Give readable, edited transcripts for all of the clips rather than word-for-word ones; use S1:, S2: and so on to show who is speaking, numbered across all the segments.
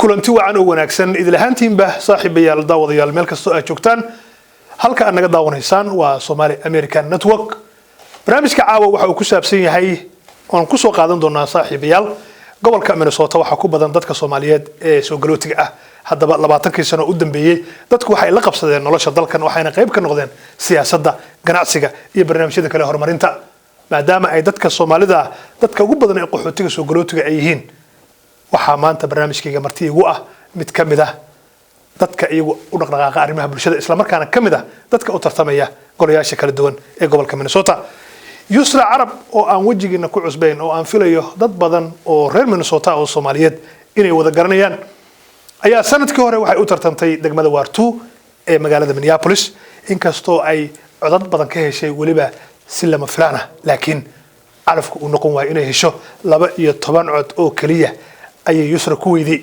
S1: kulanti wacan oo wanaagsan idil ahaantiinba saaxiibayaal daawadayaal meel kasta ay joogtaan halka aad naga daawanaysaan waa Somali American Network barnaamijka caawa waxa uu ku saabsan yahay oo ku soo qaadan doonaa saaxiibayaal gobolka Minnesota waxa ku badan dadka Soomaaliyeed ee soo galootiga ah haddaba 20 sano u dambeeyay dadku waxay la qabsadeen nolosha dalkan waxayna qayb ka noqdeen siyaasadda ganacsiga iyo barnaamijyada kale horumarinta maadaama ay dadka Soomaalida dadka ugu badan ee qaxootiga soo galootiga ay yihiin waxaa maanta barnaamijkayga marti igu ah mid ka mid ah dadka iyagu u dhaqdhaqaaqa arrimaha bulshada isla markaana ka mid ah dadka u tartamaya golayaasha kala duwan ee gobolka Minnesota Yusra Arab oo aan wajigeena ku cusbayn oo aan filayo dad badan oo reer Minnesota oo Soomaaliyeed inay wada garanayaan ayaa sanadkii hore waxay u tartantay degmada Waartu ee magaalada Minneapolis inkastoo ay codad badan ka heshay waliba si lama filaan ah laakiin calafku uu noqon waay inay hesho 12 cod oo kaliya ayay Yusra ku weydi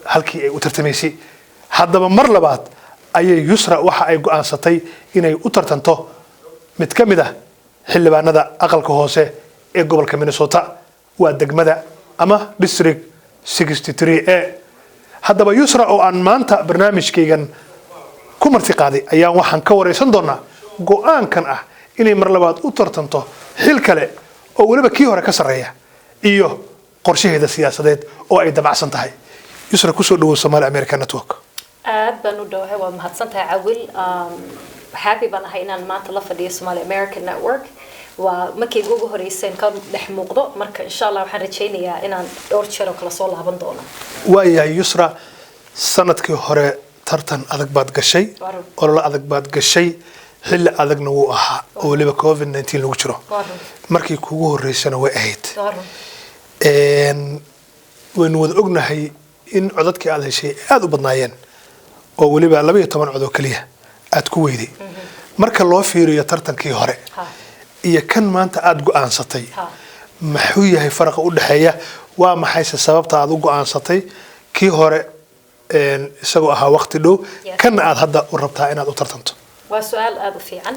S1: halkii ay u tartamaysay haddaba mar labaad ayay Yusra waxa ay go'aansatay inay u tartanto mid ka mid ah xildhibaanada aqalka hoose ee gobolka Minnesota waa degmada ama district 63A haddaba Yusra oo aan maanta barnaamijkaygan ku marti qaaday ayaa waxaan ka wareysan doonaa go'aankan ah inay mar labaad u tartanto xil kale oo waliba kii hore ka sareeya iyo qorshaheeda siyaasadeed oo ay dabacsan tahay Yusra ku soo dhawow Somali American Network
S2: aad baan u dhawahay waa mahadsantahay Cawil happy baan ahay inaan maanta la fadhiyo Somali American Network waa markii ugu horeysay ka dhex muuqdo marka insha Allah waxaan rajaynayaa inaan dhowr jeer oo kala soo laaban doono
S1: waayahay Yusra sanadkii hore tartan adag baad gashay olole adag baad gashay xilli adagna wuu ahaa oo waliba COVID-19 lagu jiro markii kugu horeysana way ahayd waynu wada ognahay in codadkii aad heshay aad u badnaayeen oo waliba 12 cod oo kaliya aad ku weyday marka loo fiiriyo tartankii hore iyo kan maanta aad go'aansatay maxuu yahay farqa u dhaxeeya waa maxay sababta aad u go'aansatay kii hore isagoo ahaa waqti dhow kan aad hadda u rabtaa inaad u tartanto
S2: waa su'aal aad u fiican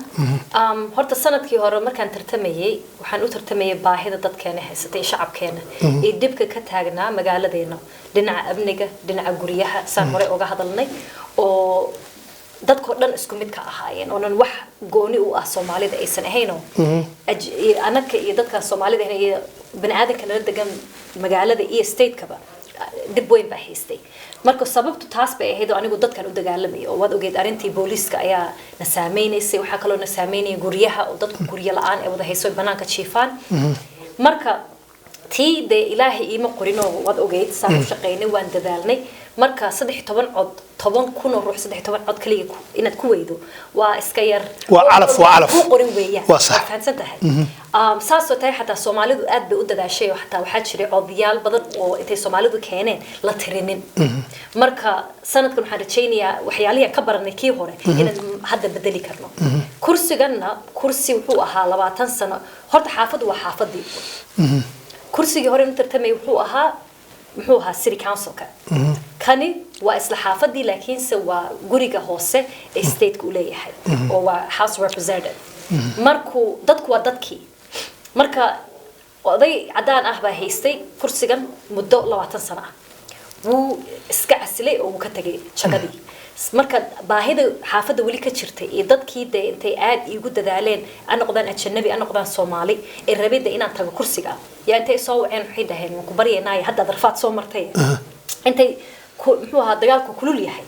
S2: horta sanadkii hore markaan tartamayay waxaan u tartamayay baahida dadkeena haysatay shacabkeena ee dibka ka taagnaa magaaladeena dhinaca amniga dhinaca guryaha saan hore uga hadalnay oo dadko dhan isku mid ka ahaayeen oo wax gooni u ah Soomaalida aysan ahayn anaka iyo dadka Soomaalida iyo bani'aadamka la degan magaalada iyo state-kaba dib weyn baa haystay marka sababtu taas bay ahayd anigu dadkan u dagaalamay oo wad ogeed arintii booliska ayaa na saameeynayay waxa kale oo na saameynay guryaha oo dadku guryo la'aan ay wada hayso banaanka jiifaan marka tii de ilaahi ima qorino wad ogeed saan shaqeynay waan dadaalnay marka 13 cod 10,000 ruux 13 cod kaliya inaad ku weydo waa iska yar
S1: waa calaf
S2: ku qorin weeyaan
S1: waa sax
S2: fahansantahay saasoo tahay xataa Soomaalidu aad bay u dadaashay xataa waxa jiray codayaal badan oo intay Soomaalidu keeneen la tirinin marka sanadkan waxaan rajaynayaa waxyaalihi ka baranay kii hore inaan hadda bedeli karno kursiganna kursi wuxuu ahaa 20 sano horta xaafadu waa xaafadii kursigii hore inta tartamay wuxuu ahaa city councilka kani waa isla xaafadii laakiin se waa guriga hoose ee state-ku u leeyahay oo waa house representative markuu dadku waa dadkii marka oday cadaan ah baa haystay kursigan muddo 20 sano ah wuu iska casilay oo uu ka tagay shaqadii marka baahida xaafada wali ka jirtay ee dadkii intay aad igu dadaaleen aan noqdaan ajnabi aan noqdaan Soomaali ee rabida inaan tago kursiga yaa intay soo waceen waxay dhaheen ku baryeynaa hadda darfaad soo martay intay muxuu ahaa dagaalku kulul yahay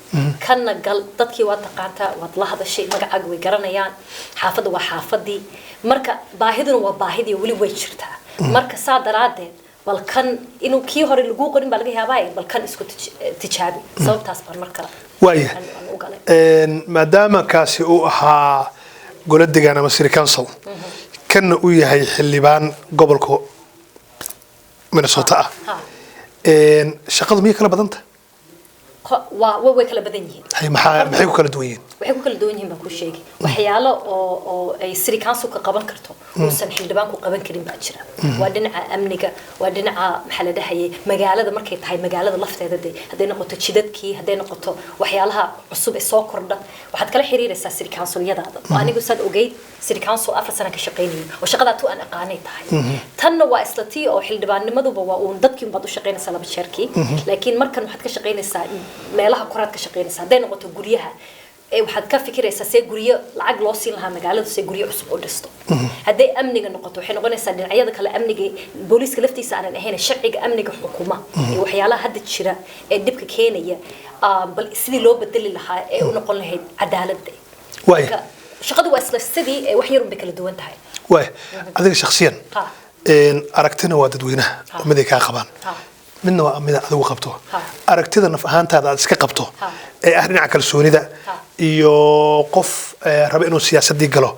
S2: kana gal dadkii waa taqaanta wad la hadashay magacaaga way garanayaan xaafada waa xaafadii marka baahiduna waa baahidii wali way jirtaa marka saa daraadeed balkan inuu kii hore lagu qorin baa laga yaabaa balkan isku tijaabi sababtaas baan marka
S1: maadaama kaasi uu ahaa golo deegaan ama city council kana uu yahay xildhibaan gobolka Minnesota shaqadu miyay kala badanta
S2: way kala badan yihiin
S1: hay maxay ku kala duwan yihiin
S2: waxay ku kala duwan yihiin baan ku sheegi waxyaalo oo ay city council ka qaban karto uusan xildhibaan ku qaban karin baa jira waa dhinaca amniga waa dhinaca maxaa la dhahaye magaalada markay tahay magaalada lafteeda haday noqoto jidadkii haday noqoto waxyaalaha cusub ee soo kordha waxaad kala xiriiraysaa city council-yadaada anigu saad ogeyd city council 4 sano ka shaqeynayay oo shaqada tu aan aqaanay tahay tanna waa isla tii oo xildhibaannimaduba waa uun dadkii baad u shaqeynaysaa laba jeerkii laakiin markan waxaad ka shaqeynaysaa meelaha koraad ka shaqeynaysaa haday noqoto guryaha waxaad ka fikiraysaa see guryo lacag loo siin lahaa magaalada see guryo cusub oo dhisto haday amniga noqoto waxay noqonaysaa dhinacyada kale amniga booliiska laftiisa aanan ahayn sharciga amniga xukuma ee waxyaalaha hadda jira ee dibka keenaya bal sidii loo bedeli lahaa ee u noqon lahayd cadaaladda shaqadu waa isla sidii wax yar bay kala duwan tahay
S1: way adiga shakhsiyan aragtina waa dadweynaha mid ay ka qabaan midna waa mid adigu qabto aragtida naf ahaantaada aad iska qabto ee ah dhinaca kalsoonida iyo qof raba inuu siyaasadii galo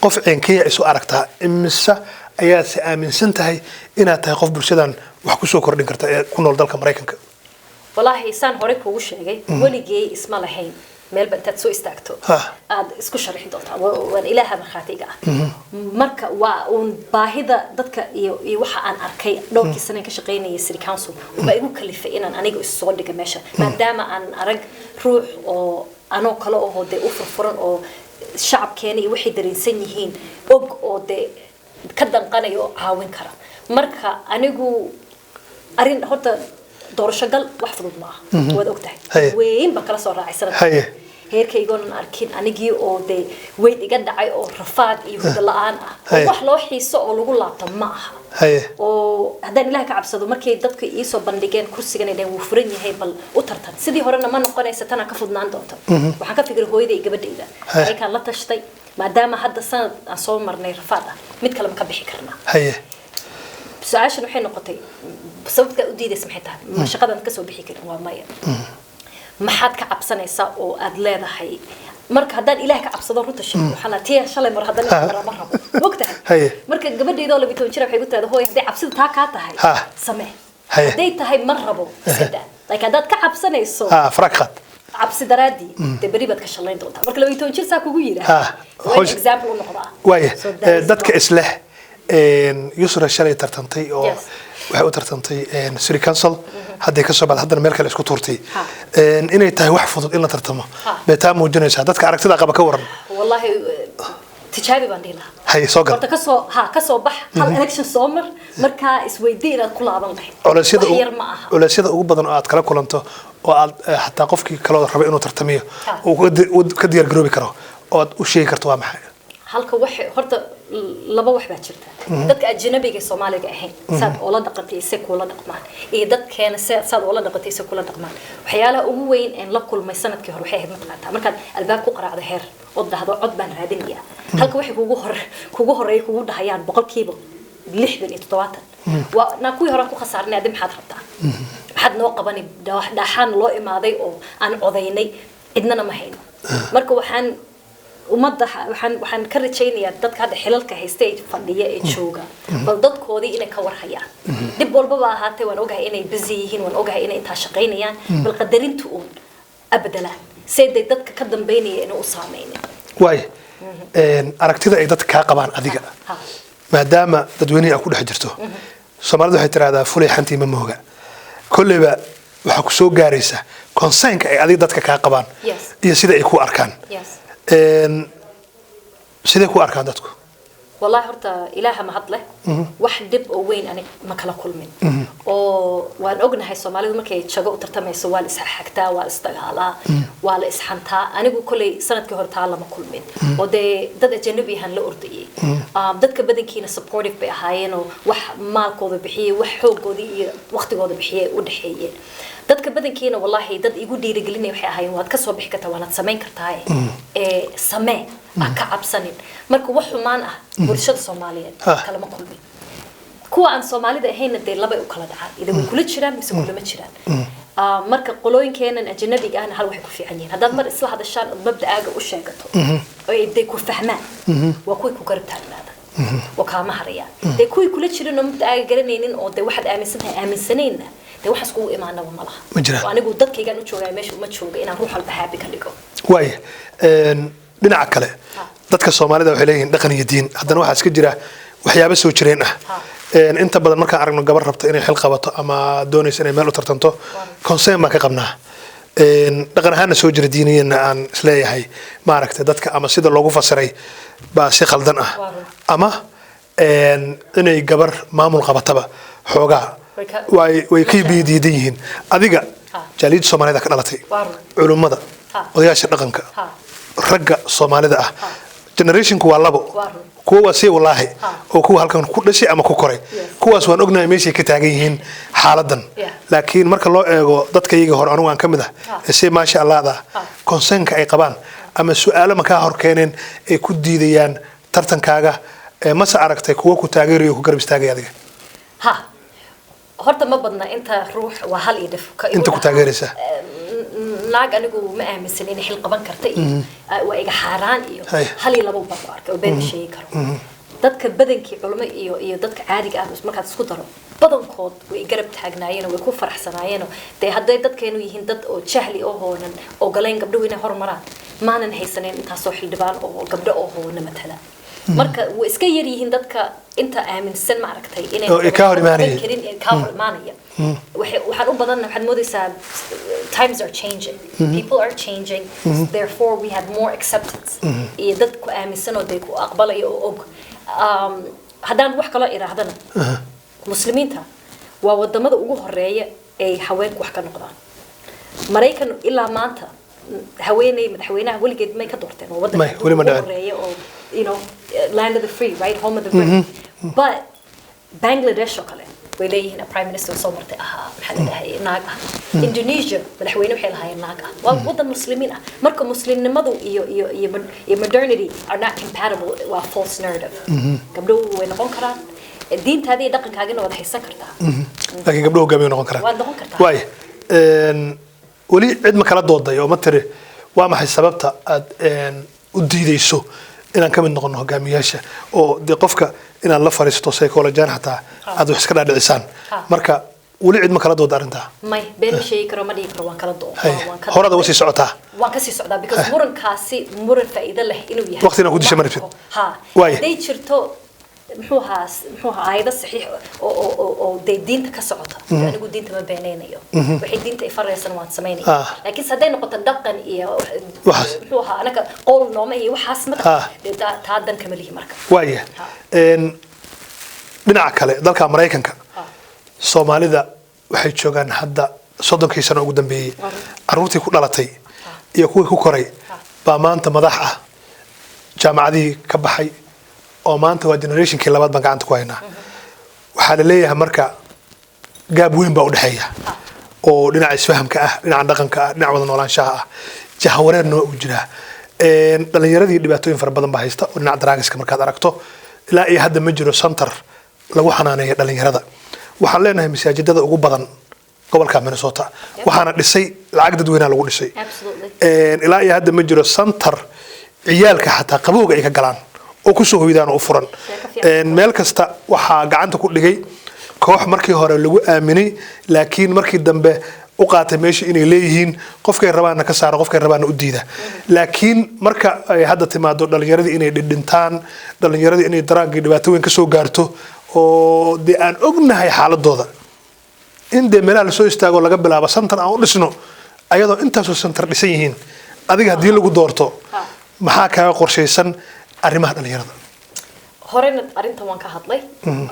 S1: qof ceenkaya isu aragtaa imisa ayaa si aaminsan tahay inaad tahay qof bulshadan wax ku soo kordhin karta ee ku nool dalka Mareykanka
S2: wallahi saan hore kuugu sheegay waligay isma lahayn meel ba intaad soo istaagto aad isku sharxi doontaa waan ilaaha markhaatiga marka waa uun baahida dadka iyo waxa aan arkay dhowrkii sano ka shaqeynayay city council waa igu kalifay inaan aniga is soo dhiga meesha maadaama aan arag ruux oo anoo kale oo de u furfuran oo shacabkeena iyo waxay dareensan yihiin og oo de ka danqanayo oo caawin kara marka anigu arin horta doorasho gal wax fudud ma aha waad ogtahay weyn ba kala soo raacay sanadka heerkaygoon arkin anigii oo de weyd iga dhacay oo rafaad iyo hurdo la'aan ah wax loo xiiso oo lagu laabto ma aha oo haddaan ilaahay ka cabsado markay dadku ii soo bandhigeen kursigan inay wuu furan yahay bal u tartan sidii horena ma noqonaysa tana ka fudnaan doonto waxaan ka fikiray hooyaday iyo gabadhayda ay kan la tashtay maadaama hadda sanad aan soo marnay rafaad ah mid kale ma ka bixi karnaa su-aashan waxay noqotay sababta u diidaysa maxay tahay ma shaqadan ka soo bixi karin waa maya maxaad ka cabsanaysaa oo aad leedahay marka haddaan ilaahay ka cabsado runta sheeg waxaan tii shalay mar haddana ma rabo mogtahay marka gabadhayda oo 12 jir waxay ku tiraahdaa hooy hadday cabsida taa ka tahay samee hadday tahay ma rabo sida like haddaad ka cabsanayso
S1: faraqad
S2: cabsi daraadi de bari baad ka shalayn doontaa marka 12 jir saa kugu yiraahdaa waa example u noqdaa
S1: waaye dadka isleh yusra shalay tartantay oo waxay u tartantay city council hadday ka soo baad haddana meel kale isku tuurtay inay tahay wax fudud in la tartamo beetaa muujinaysaa dadka aragtida qaba ka waran
S2: wallahi tijaabi baan dhihi lahaa
S1: hay soo gal
S2: horta ka soo bax hal election soo markaa isweydii inaad ku laaban lahayd
S1: culaysyada ugu badan oo aad kala kulanto oo aad xataa qofkii kaloo raba inuu tartamiyo uu ka diyaar garoobi karo oo aad u sheegi karto waa maxay
S2: halka wax horta laba wax baa jirta dadka ajnabiga Soomaaliga ahayn saad oo la dhaqantay si kula dhaqmaan ee dadkeena saad oo la dhaqantay si kula dhaqmaan waxyaalaha ugu weyn ee la kulmay sanadkii hore waxay ahayd maqaata markaad albaab ku qaraacdo heer oo dhahdo cod baan raadinaya halka waxay kugu horeey kugu dhahayaan 67 waa na kuwii hore ku khasaarnay adim maxaad rabtaa maxaad noo qabanay dhaxaan loo imaaday oo aan codaynay cidnana ma hayno marka waxaan ka rajaynayaa dadka hadda xilalka haysta ee fadhiya ee jooga bal dadkoodii inay ka warhayaan dib walbaba ahaatee waan ogahay inay busy yihiin waan ogahay inay intaa shaqaynayaan bal qadarinta uun abadelaan seeday dadka ka dambeynaya inuu u saameynin
S1: waay aragtida ay dadka kaa qabaan adiga maadaama dadweynaha ku dhex jirto Soomaalidu waxay tiraahdaa fulay xantii ma mooga kulleyba waxa ku soo gaaraysa concernka ay adiga dadka kaa qabaan iyo sida ay ku arkaan sidee ku arkaan dadku
S2: wallahi horta ilaaha ma hadle wax dib oo weyn ani ma kala kulmin oo waan ognahay Soomaalidu markay jago u tartamayso waa la isxagtaa waa la isdagaalaa waa la isxantaa anigu kulay sanadkii hore taa lama kulmin oo dad ajnabi ahaan la ordayay dadka badankiina supportive bay ahaayeen oo wax maalkooda bixiyay wax xoogooda iyo waqtigooda bixiyay u dhaxeeyeen dadka badankiina wallahi dad igu dhiirigelinay waxay ahaayeen waad ka soo bixi kartaa waad sameyn kartaa samee ka cabsanin marka wax xumaan ah bulshada Soomaaliyeed kala ma kulmin kuwa aan Soomaalida ahayn dee laba u kala dhacaan idan way kula jiraan mise kulama jiraan marka qolooyinkeena ajnabiga ahna hal wax ku fiican yihiin haddaad mar isla hadashaan mabda'aaga u sheegato oo ay ku fahmaan waa kuwii ku garab taagnaada وكامها ريال. ده كوي كل شيء إنه متأجرين إن أو ده واحد آمن سنة آمن سنين dee waxaas kugu imaanaba ma laha
S1: Ma jiraan.
S2: anigu dadkaygaan u joogaa meesha uma jooga inaan ruux walba happy ka dhigo
S1: waaya dhinaca kale dadka Soomaalida waxay leeyihiin dhaqan iyo diin haddana waxaa iska jira waxyaabo soo jireen ah inta badan markaan aragno gabar rabta inay xil qabato ama doonayso inay meel u tartanto consent baan ka qabnaa dhaqan ahaana soo jira diiniyana aan isleeyahay maaragtay dadka ama sida loogu fasiray baa si khaldan ah ama inay gabar maamul qabataba xoogaa way ka diidan yihiin adiga jaaliyadda Soomaalida ka dhalatay culimada odayaasha dhaqanka ragga Soomaalida ah generationku waa labo kuwa waa si wallaahi oo kuwa halkan ku dhashay ama ku koray kuwaas waan ognahay meeshay ka taagan yihiin xaaladan laakiin marka loo eego dadka iyaga hor anigu aan ka mid ah si maasha Allah consent-ka ay qabaan ama su'aalo ma ka hor keeneen ay ku diidayaan tartankaaga ma sa aragtay kuwa ku taageerayo ku garab istaagay adiga
S2: horta ma badna inta ruux waa hal iyo dhif
S1: inta ku taageeraysa
S2: naag anigu ma aaminsan inay xil qaban karta iyo waa iga xaaraan iyo hal iyo labo baan arkay oo been sheegi karo dadka badankii culimo iyo dadka caadiga ah markaad isku daro badankood way garab taagnaayeen way ku faraxsanaayeen de hadday dadkeenu yihiin dad oo jahli oo hoonan oo galeen gabdhuhu inay hormaraan maanan haysaneen intaasoo xildhibaan oo gabdho oo hoona matala marka way iska yar yihiin dadka inta aaminsan ma aragtay inay
S1: ka hor imaanayeen
S2: waxaan u badan waxaad moodaysaa times are changing people are changing therefore we have more acceptance iyo dad ku aaminsan oo ku aqbalaya oo og haddaan wax kala iraahdana muslimiinta waa wadamada ugu horeeya ay haweenku wax ka noqdaan Mareykan ilaa maanta haweeney madaxweynaha weligeed may ka doorteen oo wadanka ugu horeeya oo you know land of the free right home of the brave but Bangladesh oo kale way leeyihiin prime minister soo martay maxaa la dhahay naag ah Indonesia madaxweyne waxay lahaayeen naag ah waa wadan muslimiin ah marka muslimnimadu iyo modernity are not compatible waa false narrative gabdhuhu way noqon karaan diintaada iyo dhaqankaagana waad haysan kartaa
S1: laakiin gabdhuhu hogaamiye noqon karaan
S2: waad noqon kartaa
S1: waay wali cid ma kala dooday oo ma tiri waa maxay sababta aad u diidayso inaan ka mid noqono hogaamiyaasha oo de qofka inaan la fariisto psychologian hataa aad wax iska dhaadhicisaan marka wali cid ma kala dooda arinta
S2: may been sheegi karo ma dhigi karo waan kala doodaa
S1: horada wasi socotaa
S2: waan ka sii socdaa because murankaasi muran faa'iido leh inuu yahay
S1: waqtina ku dishay marfid
S2: waay day jirto muxuu aayada saxiix oo diinta ka socota anigu diinta ma beenaynayo waxay diinta ifaraysan waan sameynaya laakiin haday noqoto dhaqan iyo muxuu ahaa anaga qowl nooma iyo waxaas ma taa dan kama lihi marka
S1: waaya dhinaca kale dalka Mareykanka Soomaalida waxay joogaan hadda 30 sano ugu dambeeyay caruurtii ku dhalatay iyo kuwii ku koray baa maanta madax ah jaamacadii ka baxay oo maanta waa generationkii labaad baan gacanta ku haynaa waxaa la leeyahay marka gaab weyn baa u dhaxeeya oo dhinaca isfahamka ah dhinaca dhaqanka ah dhinaca wada noolaanshaha ah jahawareerna u jira dhalinyaradii dhibaatooyin fara badan baa haysta oo dhinaca daraagiska markaad aragto ilaa iyo hadda ma jiro center lagu xanaaneeyo dhalinyarada waxaan leenahay masaajidada ugu badan gobolka Minnesota waxaana dhisay lacag dadweynaha lagu dhisay ilaa iyo hadda ma jiro center ciyaalka xataa qabowga ay ka galaan oo ku soo hoydaan oo furan meel kasta waxa gacanta ku dhigay koox markii hore lagu aaminay laakiin markii dambe u qaatay meesha inay leeyihiin qofkay rabaana ka saaro qofkay rabaana u diida laakiin marka ay hadda timaado dhalinyaradii inay dhintaan dhalinyaradii inay daraagii dhibaato weyn ka soo gaarto oo de aan ognahay xaaladooda in de meelaha la soo istaago laga bilaabo center aan u dhisno ayadoo intaasoo center dhisan yihiin adiga haddii lagu doorto maxaa kaaga qorshaysan arrimaha dhalinyarada
S2: horena arintan waan ka hadlay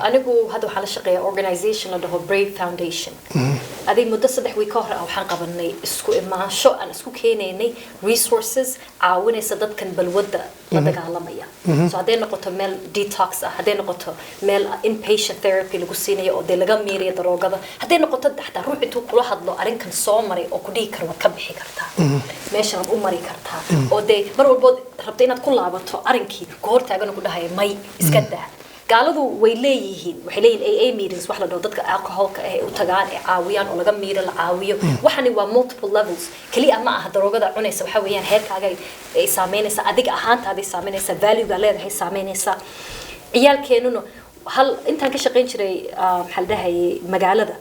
S2: anigu hadda waxaan la shaqeeyaa organization la dhaho Brave Foundation aday muddo 3 week hore waxaan qabanay isku imaansho aan isku keenaynay resources caawinaysa dadkan balwada la dagaalamaya so haday noqoto meel detox ah haday noqoto meel inpatient therapy lagu siinayo oo laga miiriyo daroogada haday noqoto xataa ruux intuu kula hadlo arinkan soo maray oo ku dhigi karo waad ka bixi kartaa meeshaan u mari kartaa oo mar walba rabtay inaad ku laabato arinkii goor taagan ku dhahay may iska daa gaaladu way leeyihiin waxay leeyihiin AA meetings wax la dhaho dadka alcoholka ah u tagaan ee caawiyaan oo laga miiro la caawiyo waxani waa multiple levels kaliya ma aha daroogada cunaysa waxa weeyaan heerkaaga ay saameynaysa adiga ahaantaada ay saameynaysa value-ga leedahay saameynaysa ciyaalkeenuna hal intaan ka shaqayn jiray maxaa la dhahayay magaalada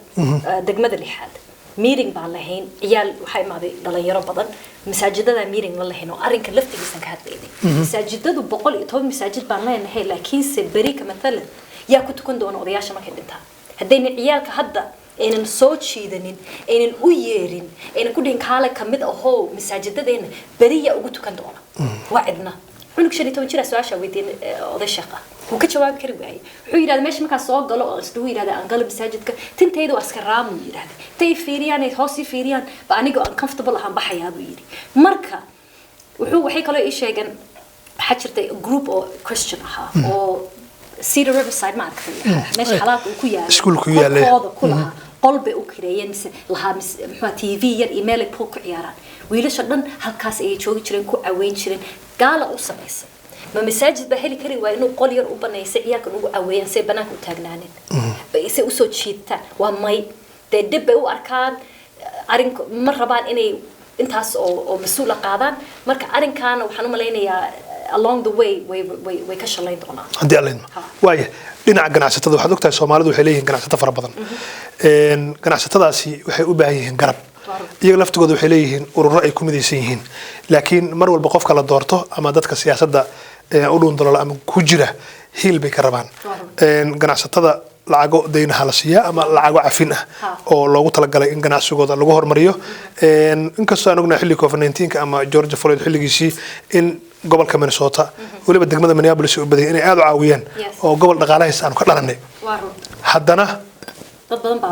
S2: degmada lixaad meeting baan lahayn ciyaal waxaa imaaday dhalinyaro badan masaajidada meeting la lahayn oo arrinka laftigiisan ka hadlaynay masaajidadu 110 masaajid baan leenahay laakiinse beri ka mathalan yaa ku tukan doona odayaasha markay dhintaan haddayna ciyaalka hadda aynan soo jiidanin aynan u yeerin aynan ku dhihin kaale ka mid ahoo masaajidadeenna beri yaa ugu tukan doona waa cidna cunug 15 jira su'aasha weydiin oday shaqa wuu ka jawaabi kari waayay wuxuu yiraahdaa meesha markaa soo galo oo isduu yiraahdaa aan galo masaajidka tintaydu aska raamu yiraahdaa tay fiiriyaan ay hoos fiiriyaan ba aniga uncomfortable ahaan baxayaa buu yiri marka waxay kaloo ii sheegeen waxa jirtay group oo Christian ahaa oo Cedar Riverside ma arkay meesha xalaaq uu ku yaalo
S1: iskuul ku yaalo
S2: qolbe u kireeyeen lahaa muxuu TV yar email ay ku ciyaaraan wiilasha dhan halkaas ay joogi jireen ku aweyn jireen gaala u sameysay ma masaajid ba heli kari waa inuu qol yar u banaysay ciyaalkan ugu aweeyaan say banaanka u taagnaaneen bay u soo jiitaan waa may dib bay u arkaan arrinka ma rabaan inay intaas oo mas'uul qaadaan marka arrinkaana waxaan u maleynayaa along the way way ka shalayn doonaa
S1: hadii alla idmo waaye dhinaca ganacsatada waxaad ogtahay Soomaalidu waxay leeyihiin ganacsato fara badan ganacsatadaasi waxay u baahan yihiin garab iyaga laftigooda waxay leeyihiin ururo ay ku midaysan yihiin laakiin mar walba qofka la doorto ama dadka siyaasadda u dhuundalola ama ku jira hiil bay ka rabaan ganacsatada lacago deynaha la siiyaa ama lacago cafin ah oo loogu talagalay in ganacsigooda lagu hormariyo inkastoo aan ognahay xilli COVID-19 ama George Floyd xilligiisii in gobolka Minnesota waliba degmada Minneapolis u baday inay aad u caawiyaan oo gobol dhaqaalahiisa aan ka dhalanay haddana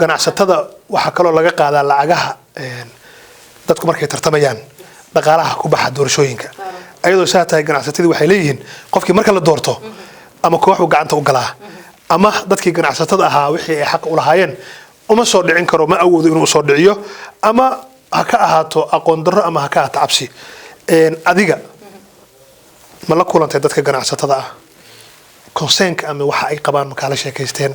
S1: ganacsatada waxa kaloo laga qaadaa lacagaha dadku markay tartamayaan dhaqaalaha ku baxa doorashooyinka ayadoo saatahay ganacsatadii waxay leeyihiin qofkii marka la doorto ama koox uu gacanta u galaa ama dadkii ganacsatada ahaa wixii ay xaq u lahaayeen uma soo dhicin karo ma awoodo inuu soo dhiciyo ama ha ka ahaato aqoon darro ama ha ka ahaato cabsi adiga ma la kulantay dadka ganacsatada ah concernka ama waxa ay qabaan marka la sheekaysteen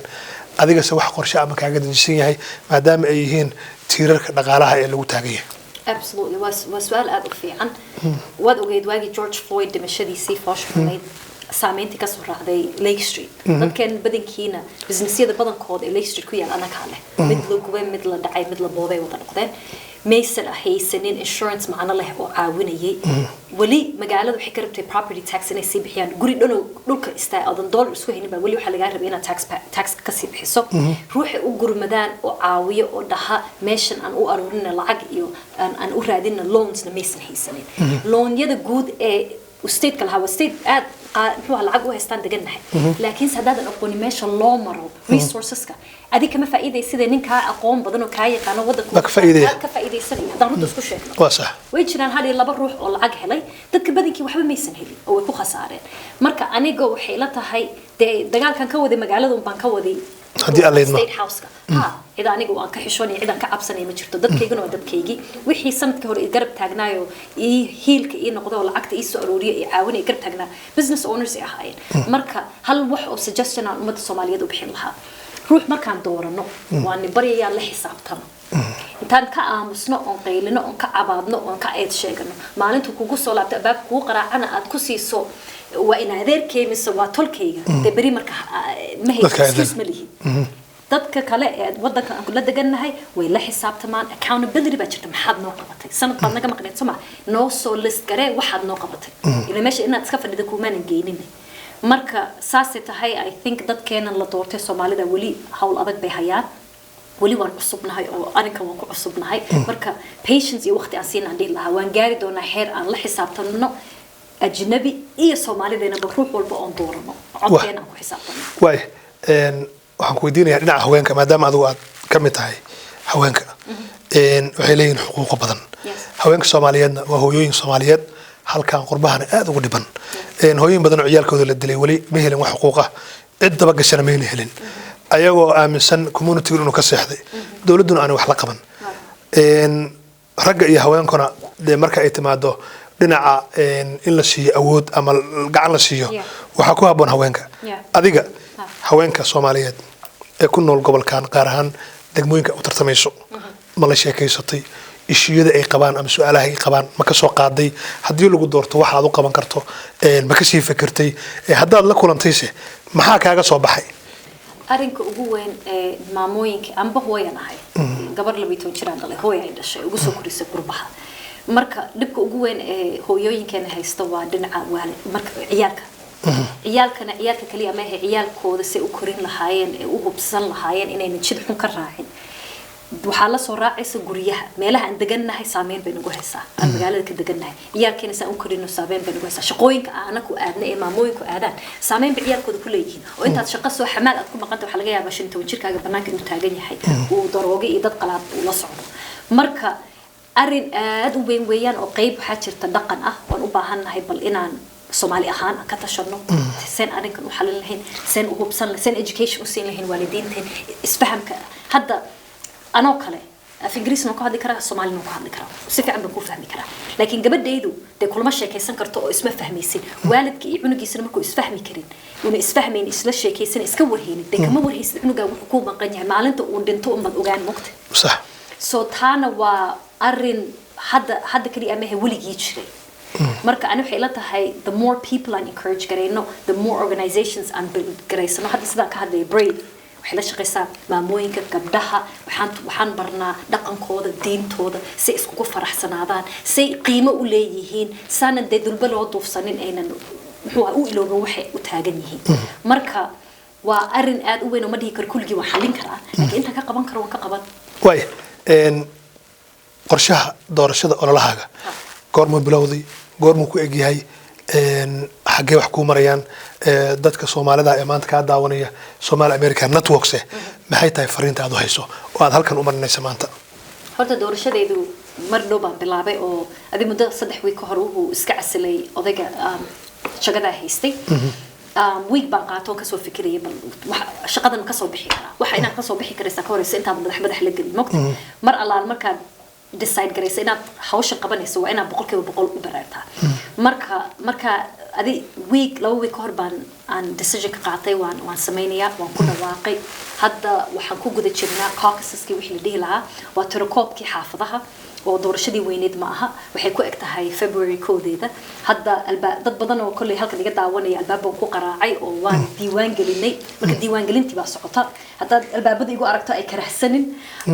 S1: adiga se wax qorshe ama kaaga dejisan yahay maadaama ay yihiin tiirarka dhaqaalaha ee lagu taagay
S2: absolutely was su'aal aad u fiican wad ogeed waagi George Floyd dhimashadiisii fooshmayd saameyntii ka soo raacday Lake Street dadkan badankiina businessyada badankooda ee Lake Street ku yaal anaka leh mid la gubay mid la dhacay mid la booday wada noqdeen maysan haysanin insurance macna leh oo caawinayay wali magaalada waxay ka rabtay property tax inay sii bixiyaan guri dhan dhulka istaa adan dollar isku haynin ba wali waxa laga rabay inaad tax ka sii bixiso ruuxi u gurmadaan oo caawiyo oo dhaha meeshan aan u aruurina lacag iyo aan u raadina loans na maysan haysanin loanyada guud ee state kala hawa state aad muxuu lacag u haystaan deganahay laakiin sadaadan aqooni meesha loo maro resourceska adi kama faa'iideysadeen ninka aqoon badan oo ka yaqaan wadanka ka faa'iideysanaya hadaan runta isku sheegno
S1: waa sax
S2: way jiraan hal iyo laba ruux oo lacag helay dadka badankii waxba maysan helin oo way ku khasaareen marka aniga waxay la tahay dagaalkan ka waday magaalada baan ka waday
S1: hadii alla idmo
S2: state house cid aniga waan ka xishoonay ciidan ka cabsanay ma jirto dadkayguna waa dadkaygii wixii sanadkii hore garab taagnaayo hiilka ii noqdo lacagta ii soo arooriyo ee caawinay garab taagnaa business owners ay ahaayeen marka hal wax oo suggestion aan ummadda Soomaaliyeed u bixin lahaa ruux markaan doorano waa ni baryayaa la xisaabtamo intaan ka aamusno oo qaylino oo ka cabaadno oo ka eed sheegano maalintu kugu soo laabta baab kugu qaraacana aad ku siiso waa in adeerkeemisa waa tolkayga bari marka ma haysto ma lihi dadka kale ee wadanka aan kula deganahay way la xisaabtamaan accountability baa jirta maxaad noo qabatay sanad baad naga maqneen soma noo soo list garee waxaad noo qabatay ila meesha inaad iska fadhida kuumaanan geynin marka saasay tahay I think dadkeena la doortay Soomaalida wali hawl adag bay hayaan wali waan cusubnahay oo arinkan waan ku cusubnahay marka patience iyo waqti aan siinaan dhig lahaa waan gaari doonaa heer aan la xisaabtanno ajnabi iyo Soomaalideena ruux walba oo doorano codkeena aan ku xisaabtanno
S1: way waxaan ku weydiinayaa dhinaca haweenka maadaama adigu aad ka mid tahay haweenka waxay leeyihiin xuquuq badan haweenka Soomaaliyeedna waa hooyooyin Soomaaliyeed halkaan qurbahana aad ugu dhiban hooyooyin badan oo ciyaalkooda la dilay wali ma helin wax xuquuq ah cid daba gashana ma helin ayagoo aaminsan community inuu ka seexday dawladuna aan wax la qaban ragga iyo haweenkuna marka ay timaado dhinaca in la siiyo awood ama gacan la siiyo waxa ku haboon haweenka adiga haweenka Soomaaliyeed ee ku nool gobolkan qaar ahaan degmooyinka u tartamayso ma la sheekaysatay ishiyada ay qabaan ama su'aalaha ay qabaan ma ka soo qaaday hadii lagu doorto waxa aad u qaban karto ma ka sii fikirtay haddaad la kulantayse maxaa kaaga soo baxay
S2: arrinka ugu weyn ee maamooyinka amba hooyan ahay gabar 12 jiraan dhalay hooyo ay dhashay ugu soo korisay qurbaha marka dhibka ugu weyn ee hooyooyinkeena haysta waa dhinaca waalid marka ciyaalkana ciyaalka kaliya ma aha ciyaalkooda si u korin lahaayeen ee u hubsan lahaayeen inayna jid xun ka raacin waxaa la soo raacaysa guryaha meelaha aan degannahay saameyn bay nagu haysaa aan magaalada ka degannahay ciyaalkeena saan u korino saameyn bay nagu haysaa shaqooyinka anaku aadna ee maamooyinku aadaan saameyn bay ciyaalkooda ku leeyihiin oo intaad shaqo soo xamaal aad ku maqanta waxaa laga yaabaa 15 jirkaaga banaanka inuu taagan yahay uu darooga iyo dad qalaad uu la socdo marka arrin aad u weyn weeyaan oo qayb waxaa jirta dhaqan ah oon u baahannahay bal inaan Soomaali ahaan ka tashano seen arrinkan u xalin lahayn seen u hubsan seen education u siin lahayn waalidiinteen isfahamka hadda anoo kale af ingiriisna ku hadli karaa Soomaalina ku hadli karaa si fiican baan ku fahmi karaa laakiin gabadhaydu de kulma sheekaysan karto oo isma fahmaysin waalidka iyo cunugiisana markuu isfahmi karin una isfahmayn isla sheekaysan iska warheenin de kama warhaysid cunuga wuxuu ku maqan yahay maalinta uu dhinto umad ogaan mugta
S1: صح
S2: so taana waa arrin hadda kaliya ama weligii jiray marka ani waxay la tahay the more people aan encourage garayno the more organizations aan build garaysano hadda sidaan ka hadlay brave waxay la shaqaysaa maamooyinka gabdhaha waxaan barnaa dhaqankooda diintooda si iskugu faraxsanaadaan si qiimo u leeyihiin sanan de dulba loo duufsanin aynan muxuu u iloobo waxay u taagan yihiin marka waa arrin aad u weyn oo ma dhihi karo kulligii waan xallin karaa laakiin inta ka qaban karo waan ka qaban
S1: way qorshaha doorashada ololahaaga goorma bilowday goorma ku egyahay xagee wax ku marayaan dadka Soomaalida ee maanta ka daawanaya Somali American Networks maxay tahay fariinta aad u hayso oo aad halkan u marinayso maanta
S2: horta doorashadeedu mar dhow baan bilaabay oo adi muddo 3 week ka hor uu iska casilay odayga shaqada haystay week baan qaato ka soo fikirayay bal shaqadan ka soo bixi karaa waxa inaan ka soo bixi karaysa ka horeysa inta madax la gelin moqti mar allaal marka decide garaysa inaad hawsha qabanayso waa inaad 100% u baraartaa marka adi week 2 week hor baan aan decision ka qaatay waan sameynaya waan ku dhawaaqay hadda waxaan ku guda jirnaa caucuseski wixii la dhihi lahaa waa tirakoobkii xaafadaha oo doorashadii weyneed ma aha waxay ku eg tahay February koodeeda hadda dad badan oo kulli halka laga daawanaya albaabka ku qaraacay oo waan diiwaan gelinay marka diiwaan gelintii baa socota hadda albaabada igu aragto ay karahsanin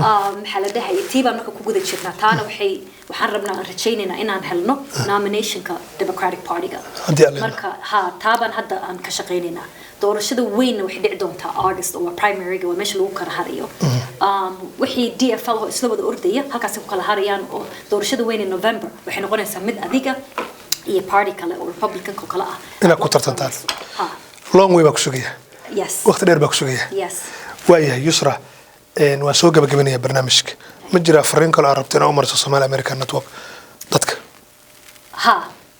S2: maxaa la dhahay tiiba marka ku guda jirnaa taana waxaan rabnaa aan rajaynaynaa inaan helno nominationka Democratic Party-ga marka taaban hadda aan ka shaqaynaynaa doorashada weyn waxay dhici doontaa August oo primary-ga waa meesha lagu kala harayo wixii DFL oo isla wada ordaya halkaas ku kala harayaan oo doorashada weyn ee November waxay noqonaysaa mid adiga iyo party kale oo Republican ko kala ah
S1: ina ku tartantaan long way baa ku sugaya
S2: yes
S1: waqti dheer baa ku sugaya
S2: yes
S1: waayahay Yusra waan soo gabagabeynaya barnaamijka ma jira fariin kale aad rabto inaad u mariso Somali American Network dadka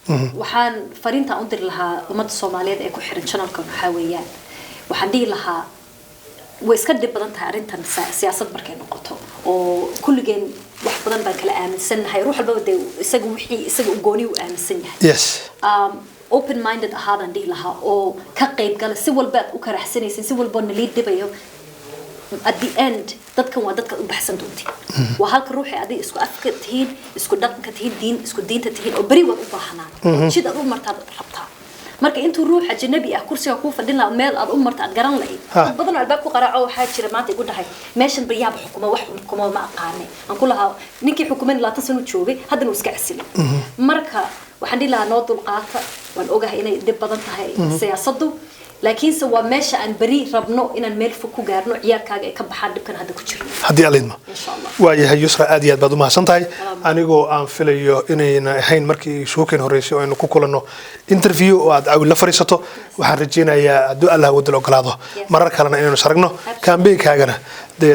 S2: waxaan fariinta u dir lahaa ummadda Soomaaliyeed ee ku xiran channelkan waxa weeyaan waxaan dhihi lahaa way iska dib badan tahay arrintan siyaasad markay noqoto oo kulligeen wax badan baan kala aaminsanahay ruux walba isaga u gooni u aaminsan yahay
S1: yes
S2: open minded ahaadan dhihi lahaa oo ka qayb gala si walba aad u karaxsanaysin si walba naliid dhibayo at the end dadkan waa dadka u baxsan doontii waa halka ruuxi adiga isku afka tihiin isku dhaqanka tihiin isku diinta tihiin oo bari wad u baahanaan sid aad u martaad rabtaa marka intuu ruux ajnabi ah kursiga ku fadhin la meel aad u marta aad garan lahayd dad badan albaab ku qaraaco waxa jira maanta igu dhahay meeshan bariyaha xukuma wax xukuma ma aqaanay aan ku lahaa ninkii xukuman 20 sano joogay haddana uu iska casilay marka waxaan dhilaha noo dulqaata waan ogahay inay dib badan tahay siyaasaddu laakiin se waa meesha aan bari rabno inaan meel fog ku gaarno ciyaalkaaga ay ka baxaan dhibkan hadda ku jirno
S1: haddii aleedma waayahay Yusra aad iyo aad baad u mahadsan tahay anigoo aan filayo inayna ahayn markii shookin horeysay oo aynu ku kulanno interview oo aad caawin la fariisato waxaan rajaynayaa hadduu Allah wada ogolaado marar kalena inaynu saragno campaign-kaagana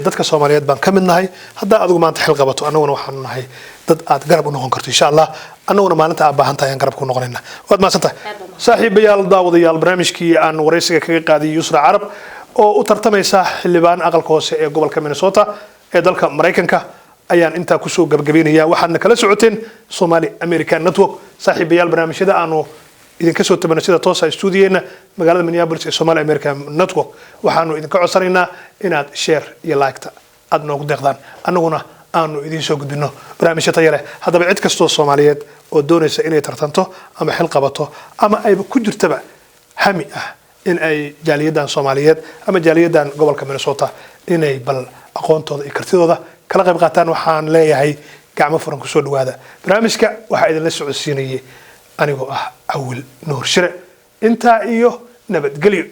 S1: dadka Soomaaliyeed baan ka mid nahay hadda adigu maanta xil qabato anaguna waxaan nahay dad aad garab u noqon karto insha Allah anaguna maalinta aad baahan tahay aan garab ku noqonayna waad mahadsantahay saaxiibayaal daawadayaal barnaamijkii aan wareysiga kaga qaaday Yusra Carab oo u tartamaysa xildhibaan aqalka hoose ee gobolka Minnesota ee dalka Mareykanka ayaan inta ku soo gabagabeynaya waxaadna kala socoteen Somali American Network saaxiibayaal barnaamijyada aanu idinka soo tabana sida toosa stuudiyeena magaalada Minneapolis ee Somali American Network waxaanu idinka codsanaynaa inaad share iyo like-ta aad noogu deeqdaan anaguna aanu idin soo gudbino barnaamijyo tayo leh haddaba cid kastoo Soomaaliyeed oo doonaysa inay tartanto ama xil qabato ama ay ku jirtaba hami ah in ay jaaliyadan Soomaaliyeed ama jaaliyadan gobolka Minnesota inay bal aqoontooda iyo kartidooda kala qayb qaataan waxaan leeyahay gacmo furan ku soo dhawaada barnaamijka waxa idin la socodsiinayay anigoo ah Awil Nuur Shire inta iyo nabadgelyo